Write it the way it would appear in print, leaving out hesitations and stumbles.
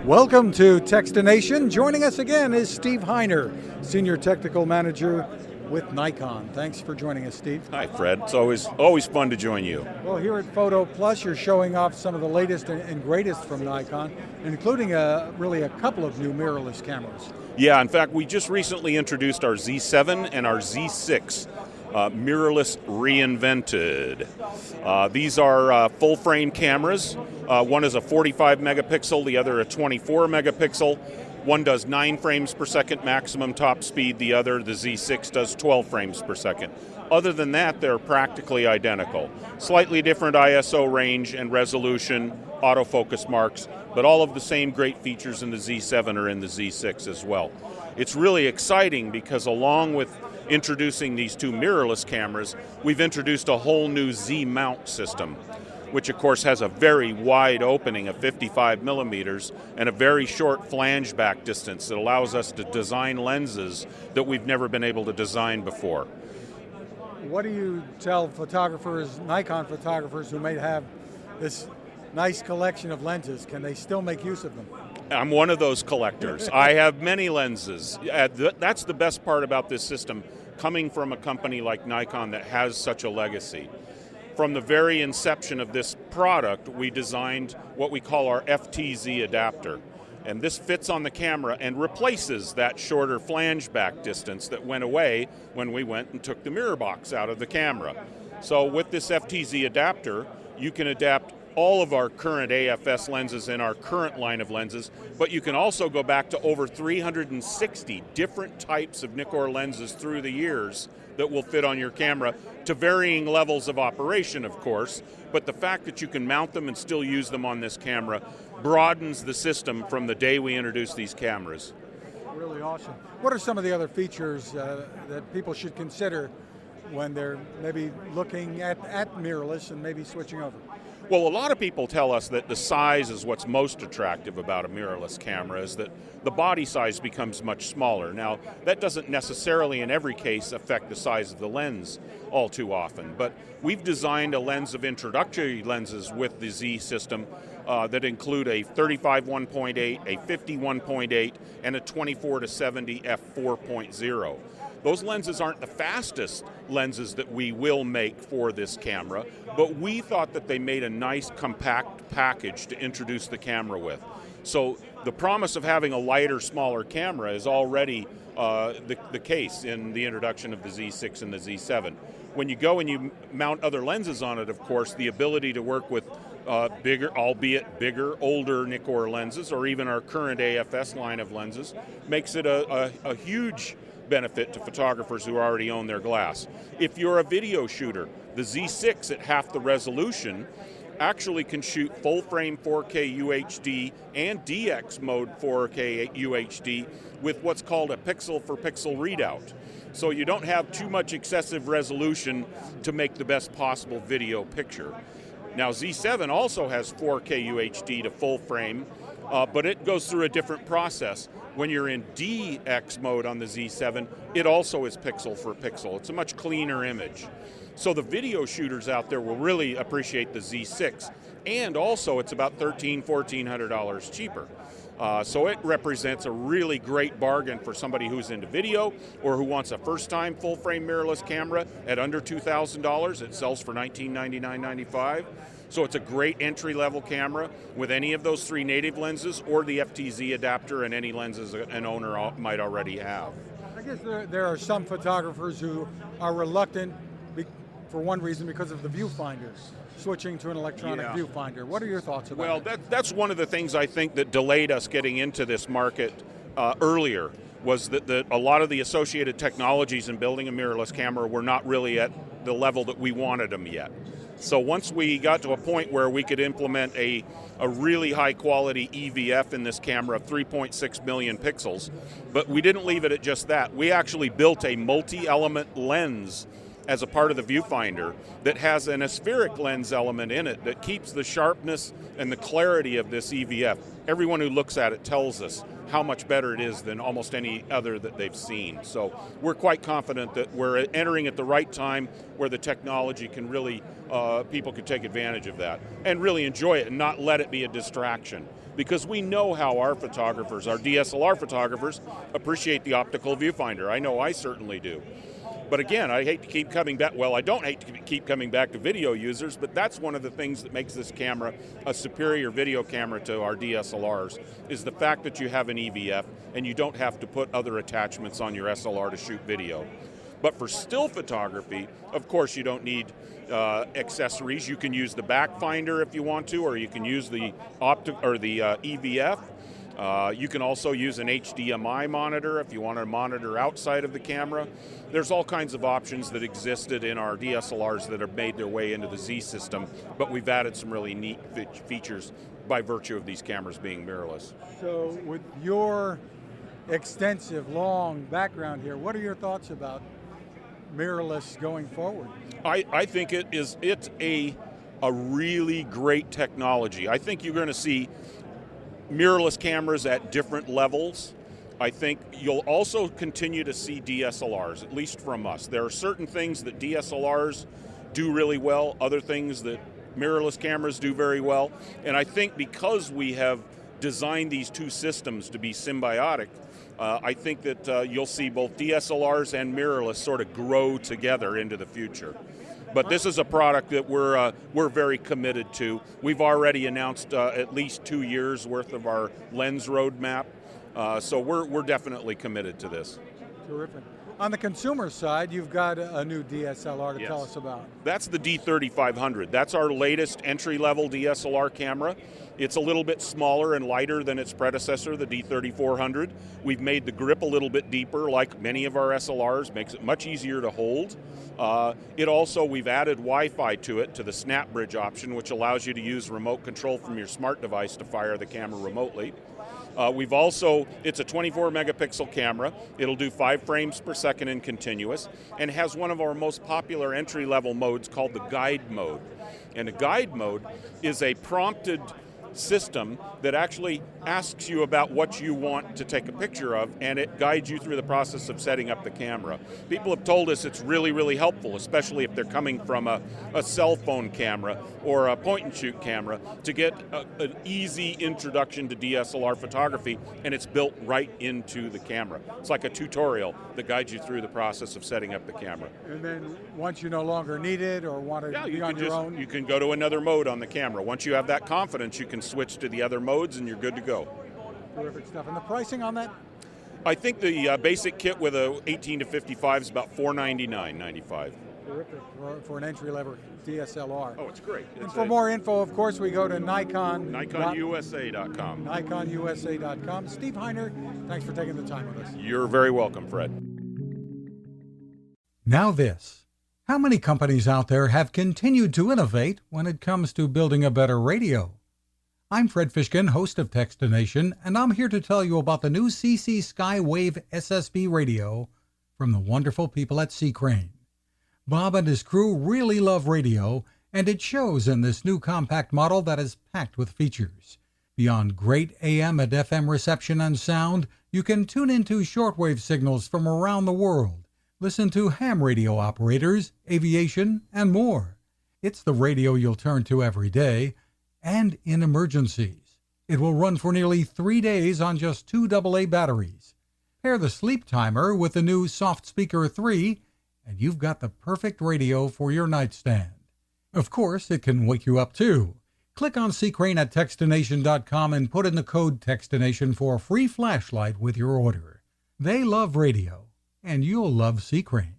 Welcome to Techstination. Joining us again is Steve Heiner, Senior Technical Manager with Nikon. Thanks for joining us, Steve. Hi, Fred. It's always fun to join you. Well, here at Photo Plus, you're showing off some of the latest and greatest from Nikon, including really a couple of new mirrorless cameras. Yeah, in fact, we just recently introduced our Z7 and our Z6. Mirrorless reinvented. These are full frame cameras. One is a 45 megapixel, the other a 24 megapixel. One does 9 frames per second maximum top speed, the other, the Z6, does 12 frames per second. Other than that, they're practically identical. Slightly different ISO range and resolution, autofocus marks, but all of the same great features in the Z7 are in the Z6 as well. It's really exciting because along with introducing these two mirrorless cameras, we've introduced a whole new Z mount system, which of course has a very wide opening of 55 millimeters and a very short flange back distance that allows us to design lenses that we've never been able to design before. What do you tell photographers, Nikon photographers, who may have this nice collection of lenses? Can they still make use of them? I'm one of those collectors. I have many lenses. That's the best part about this system, coming from a company like Nikon that has such a legacy. From the very inception of this product, we designed what we call our FTZ adapter. And this fits on the camera and replaces that shorter flange back distance that went away when we went and took the mirror box out of the camera. So with this FTZ adapter, you can adapt all of our current AFS lenses in our current line of lenses, but you can also go back to over 360 different types of Nikkor lenses through the years that will fit on your camera to varying levels of operation, of course, but the fact that you can mount them and still use them on this camera broadens the system from the day we introduced these cameras. Really awesome. What are some of the other features that people should consider when they're maybe looking at mirrorless and maybe switching over? Well, a lot of people tell us that the size is what's most attractive about a mirrorless camera, is that the body size becomes much smaller. Now, that doesn't necessarily in every case affect the size of the lens all too often, but we've designed a lens of introductory lenses with the Z system that include a 35 1.8, a 50 1.8, and a 24 to 70 f4.0. Those lenses aren't the fastest lenses that we will make for this camera, but we thought that they made a nice compact package to introduce the camera with. So the promise of having a lighter, smaller camera is already the case in the introduction of the Z6 and the Z7. When you go and you mount other lenses on it, of course, the ability to work with bigger, albeit bigger, older Nikkor lenses, or even our current AFS line of lenses, makes it a huge benefit to photographers who already own their glass. If you're a video shooter, the Z6 at half the resolution actually can shoot full frame 4K UHD and DX mode 4K UHD with what's called a pixel for pixel readout. So you don't have too much excessive resolution to make the best possible video picture. Now Z7 also has 4K UHD to full frame, but it goes through a different process. When you're in DX mode on the Z7, it also is pixel for pixel. It's a much cleaner image. So the video shooters out there will really appreciate the Z6, and also it's about $1,300, $1,400 cheaper. So it represents a really great bargain for somebody who's into video or who wants a first-time full-frame mirrorless camera at under $2,000. It sells for $1,999.95. So it's a great entry-level camera with any of those 3 native lenses or the FTZ adapter and any lenses an owner might already have. I guess there are some photographers who are reluctant for one reason because of the viewfinder, switching to an electronic viewfinder. What are your thoughts about it? Well, that's one of the things I think that delayed us getting into this market earlier, was that a lot of the associated technologies in building a mirrorless camera were not really at the level that we wanted them yet. So once we got to a point where we could implement a really high quality EVF in this camera of 3.6 million pixels, but we didn't leave it at just that. We actually built a multi-element lens as a part of the viewfinder that has an aspheric lens element in it that keeps the sharpness and the clarity of this EVF. Everyone who looks at it tells us how much better it is than almost any other that they've seen. So we're quite confident that we're entering at the right time where the technology can really, people can take advantage of that and really enjoy it and not let it be a distraction. Because we know how our photographers, our DSLR photographers, appreciate the optical viewfinder. I know I certainly do. But again, I hate to keep coming back, well, I don't hate to keep coming back to video users, but that's one of the things that makes this camera a superior video camera to our DSLRs, is the fact that you have an EVF and you don't have to put other attachments on your SLR to shoot video. But for still photography, of course you don't need accessories. You can use the back finder if you want to, or you can use the EVF. You can also use an HDMI monitor if you want to monitor outside of the camera. There's all kinds of options that existed in our DSLRs that have made their way into the Z system, but we've added some really neat features by virtue of these cameras being mirrorless. So with your extensive, long background here, what are your thoughts about mirrorless going forward? I think it's a really great technology. I think you're going to see mirrorless cameras at different levels. I think you'll also continue to see DSLRs, at least from us. There are certain things that DSLRs do really well, other things that mirrorless cameras do very well, and I think because we have designed these two systems to be symbiotic, I think that you'll see both DSLRs and mirrorless sort of grow together into the future. But this is a product that we're very committed to. We've already announced at least 2 years worth of our lens roadmap, so we're definitely committed to this. Terrific. On the consumer side, you've got a new DSLR to tell us about. That's the D3500. That's our latest entry-level DSLR camera. It's a little bit smaller and lighter than its predecessor, the D3400. We've made the grip a little bit deeper, like many of our SLRs, makes it much easier to hold. We've added Wi-Fi to it, to the Snap Bridge option, which allows you to use remote control from your smart device to fire the camera remotely. It's a 24 megapixel camera. It'll do 5 frames per second in continuous, and has one of our most popular entry-level modes called the guide mode. And the guide mode is a prompted system that actually asks you about what you want to take a picture of, and it guides you through the process of setting up the camera. People have told us it's really, really helpful, especially if they're coming from a cell phone camera or a point-and-shoot camera, to get an easy introduction to DSLR photography, and it's built right into the camera. It's like a tutorial that guides you through the process of setting up the camera. And then once you no longer need it or want to be on your own? You can go to another mode on the camera. Once you have that confidence, you can switch to the other modes and you're good to go. Terrific stuff. And the pricing on that? I think the basic kit with a 18 to 55 is about $499.95. Terrific for an entry-level DSLR. Oh, it's great. And for more info, of course, we go to Nikon. NikonUSA.com. NikonUSA.com. Steve Heiner, thanks for taking the time with us. You're very welcome, Fred. Now this. How many companies out there have continued to innovate when it comes to building a better radio? I'm Fred Fishkin, host of Techstination, and I'm here to tell you about the new CC Skywave SSB radio from the wonderful people at C-Crane. Bob and his crew really love radio, and it shows in this new compact model that is packed with features. Beyond great AM and FM reception and sound, you can tune into shortwave signals from around the world, listen to ham radio operators, aviation, and more. It's the radio you'll turn to every day, and in emergencies. It will run for nearly 3 days on just 2 AA batteries. Pair the sleep timer with the new Soft Speaker 3, and you've got the perfect radio for your nightstand. Of course, it can wake you up too. Click on C-Crane at Techstination.com and put in the code Techstination for a free flashlight with your order. They love radio, and you'll love C-Crane.